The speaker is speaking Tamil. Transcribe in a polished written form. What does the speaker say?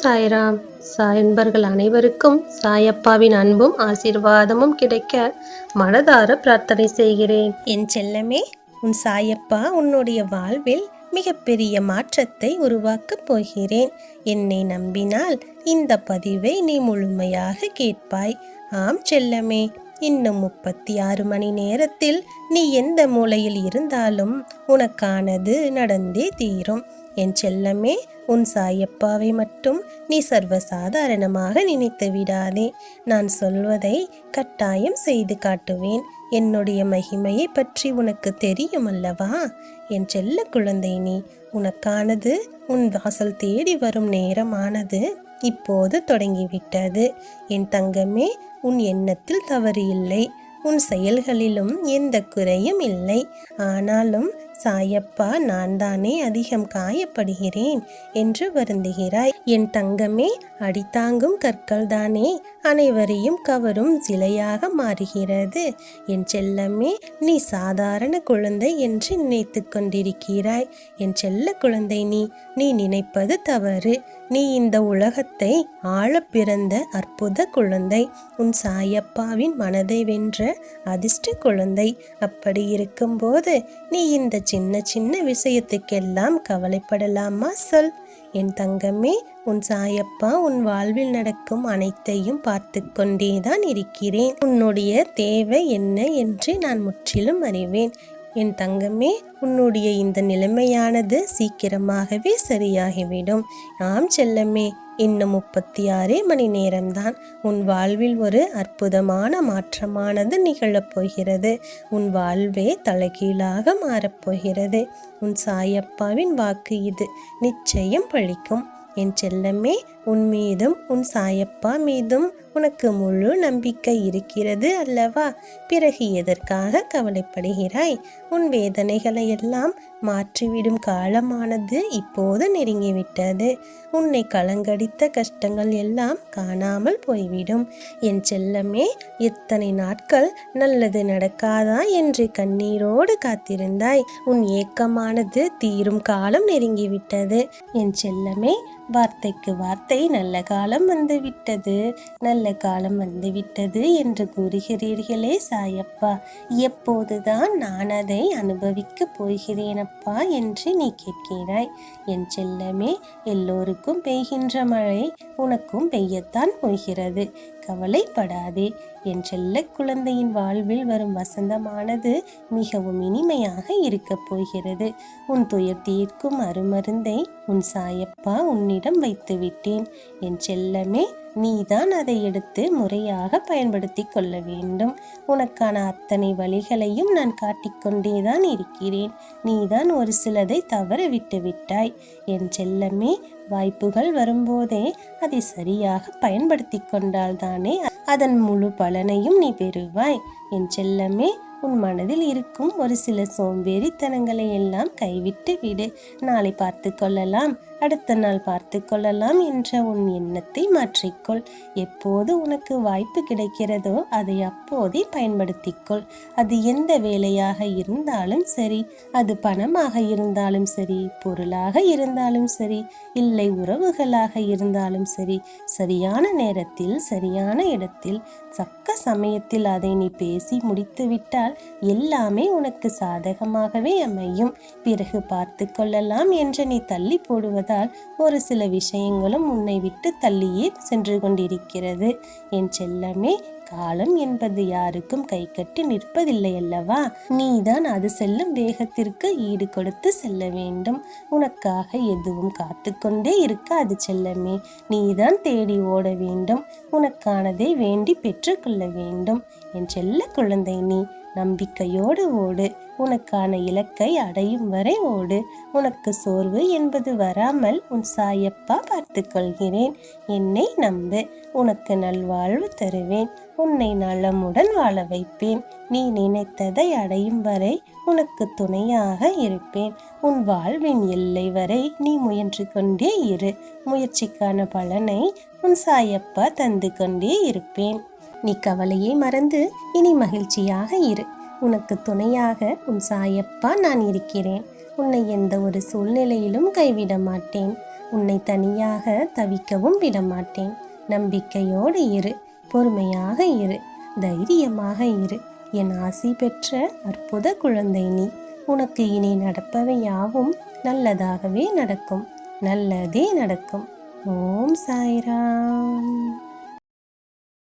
சாய்ராம். சாயன்பர்கள் அனைவருக்கும் சாயப்பாவின் அன்பும் ஆசீர்வாதமும் கிடைக்க மனதார பிரார்த்தனை செய்கிறேன். என் செல்லமே, உன் சாயப்பா உன்னுடைய வாழ்வில் மிகப்பெரிய மாற்றத்தை உருவாக்கப் போகிறேன். என்னை நம்பினால் இந்த பதிவை நீ முழுமையாக கேட்பாய். ஆம் செல்லமே, இன்னும் 36 மணி நேரத்தில் நீ எந்த மூலையில் இருந்தாலும் உனக்கானது நடந்தே தீரும். என் செல்லமே, உன் சாயப்பாவை மட்டும் நீ சர்வசாதாரணமாக நினைத்து விடாதே. நான் சொல்வதை கட்டாயம் செய்து காட்டுவேன். என்னுடைய மகிமையை பற்றி உனக்கு தெரியும் அல்லவா? என் செல்ல குழந்தை, நீ உனக்கானது உன் வாசல் தேடி வரும் நேரமானது இப்போது தொடங்கிவிட்டது. என் தங்கமே, உன் எண்ணத்தில் தவறு இல்லை, உன் செயல்களிலும் எந்த குறையும் இல்லை. ஆனாலும் சாயப்பா நான் தானே அதிகம் காயப்படுகிறேன் என்று வருந்துகிறாய். என் தங்கமே, அடித்தாங்கும் கற்கள் தானே அனைவரையும் கவரும் சிலையாக மாறுகிறது. என் செல்லமே, நீ சாதாரண குழந்தை என்று நினைத்து கொண்டிருக்கிறாய். என் செல்ல குழந்தை, நீ நினைப்பது தவறு. நீ இந்த உலகத்தை ஆள பிறந்த அற்புத குழந்தை. உன் சாயப்பாவின் மனதை வென்ற அதிர்ஷ்ட குழந்தை. அப்படி இருக்கும்போது நீ இந்த சின்ன சின்ன விஷயத்துக்கெல்லாம் கவலைப்படலாமா? சொல் என் தங்கமே. உன் சாயப்பா உன் வாழ்வில் நடக்கும் அனைத்தையும் பார்த்து கொண்டேதான் இருக்கிறேன். உன்னுடைய தேவை என்ன என்று நான் முற்றிலும் அறிவேன். என் தங்கமே, உன்னுடைய இந்த நிலைமையானது சீக்கிரமாகவே சரியாகிவிடும். ஆம் செல்லமே, இன்னும் 36 மணி நேரம்தான். உன் வாழ்வில் ஒரு அற்புதமான மாற்றமானது நிகழப்போகிறது. உன் வாழ்வே தலைகீழாக மாறப்போகிறது. உன் சாயப்பாவின் வாக்கு இது நிச்சயம் பழிக்கும். என் செல்லமே, உன் மீதும் உன் சாயப்பா மீதும் உனக்கு முழு நம்பிக்கை இருக்கிறது அல்லவா? பிறகு எதற்காக கவலைப்படுகிறாய்? உன் வேதனைகளை எல்லாம் மாற்றிவிடும் காலமானது இப்போது நெருங்கிவிட்டது. உன்னை கலங்கடித்த கஷ்டங்கள் எல்லாம் காணாமல் போய்விடும். என் செல்லமே, எத்தனை நாட்கள் நல்லது நடக்காதா என்று கண்ணீரோடு காத்திருந்தாய். உன் ஏக்கமானது தீரும் காலம் நெருங்கிவிட்டது. என் செல்லமே, வார்த்தைக்கு வார்த்தை நல்ல காலம் வந்துவிட்டது, நல்ல காலம் வந்துவிட்டது என்று கூறுகிறீர்களே சாயப்பா, எப்போதுதான் நான் அதை அனுபவிக்கப் போகிறேனப்பா என்று நீ கேட்கிறாய். என் செல்லமே, எல்லோருக்கும் பெய்கின்ற மழை உனக்கும் பெய்யத்தான் போகிறது. கவலைப்படாதே. என் செல்ல குழந்தையின் வாழ்வில் வரும் வசந்தமானது மிகவும் இனிமையாக இருக்கப் போகிறது. உன் துயர் தீர்க்கும் அருமருந்தை உன் சாயப்பா உன்னிடம் வைத்து விட்டேன். என் செல்லமே, நீதான் அதை எடுத்து முறையாக பயன்படுத்தி கொள்ள வேண்டும். உனக்கான அத்தனை வழிகளையும் நான் காட்டிக்கொண்டேதான் இருக்கிறேன். நீதான் ஒரு சிலதை தவற விட்டு விட்டாய். என் செல்லமே, வாய்ப்புகள் வரும்போதே அதை சரியாக பயன்படுத்தி கொண்டால்தானே அதன் முழு பலனையும் நீ பெறுவாய். என் செல்லமே, உன் மனதில் இருக்கும் ஒரு சில சோம்பேறித்தனங்களை எல்லாம் கைவிட்டு விடு. நாளை பார்த்து கொள்ளலாம், அடுத்த நாள் பார்த்து கொள்ளலாம் என்ற உன் எண்ணத்தை மாற்றிக்கொள். எப்போது உனக்கு வாய்ப்பு கிடைக்கிறதோ அதை அப்போதே பயன்படுத்திக்கொள். அது எந்த வேலையாக இருந்தாலும் சரி, அது பணமாக இருந்தாலும் சரி, பொருளாக இருந்தாலும் சரி, இல்லை உறவுகளாக இருந்தாலும் சரி, சரியான நேரத்தில் சரியான இடத்தில் தக்க சமயத்தில் அதை நீ பேசி முடித்து விட்டால் எல்லாமே உனக்கு சாதகமாகவே அமையும். பிறகு பார்த்து கொள்ளலாம் என்று நீ தள்ளி போடுவதால் ஒரு சில விஷயங்களும் உன்னை விட்டு தள்ளியே சென்று கொண்டிருக்கிறது. என் செல்லமே, காலம் என்பது யாருக்கும் கை கட்டி நிற்பதில்லை அல்லவா? நீதான் அது செல்லும் வேகத்திற்கு ஈடு கொடுத்து செல்ல வேண்டும். உனக்காக எதுவும் காத்து கொண்டே இருக்காது செல்லமே. நீதான் தேடி ஓட வேண்டும். உனக்கானதை வேண்டி பெற்றுக்கொள்ள வேண்டும். என் செல்ல குழந்தை, நீ நம்பிக்கையோடு ஓடு. உனக்கான இலக்கை அடையும் வரை ஓடு. உனக்கு சோர்வு என்பது வராமல் உன் சாயப்பா பார்த்து கொள்கிறேன். என்னை நம்பு. உனக்கு நல்வாழ்வு தருவேன். உன்னை நலமுடன் வாழ வைப்பேன். நீ நினைத்ததை அடையும் வரை உனக்கு துணையாக இருப்பேன். உன் வாழ்வின் எல்லை வரை நீ முயன்று கொண்டே இரு. முயற்சிக்கான பலனை உன் சாயப்பா தந்து கொண்டே இருப்பேன். நீ கவலையை மறந்து இனி மகிழ்ச்சியாக இரு. உனக்கு துணையாக உன் சாயப்பா நான் இருக்கிறேன். உன்னை எந்த ஒரு சூழ்நிலையிலும் கைவிட மாட்டேன். உன்னை தனியாக தவிக்கவும் விடமாட்டேன். நம்பிக்கையோடு இரு, பொறுமையாக இரு, தைரியமாக இரு. என் ஆசி பெற்ற அற்புத குழந்தை நீ. உனக்கு இனி நடப்பவை யாவும் நல்லதாகவே நடக்கும். நல்லதே நடக்கும். ஓம் சாய்ராம்.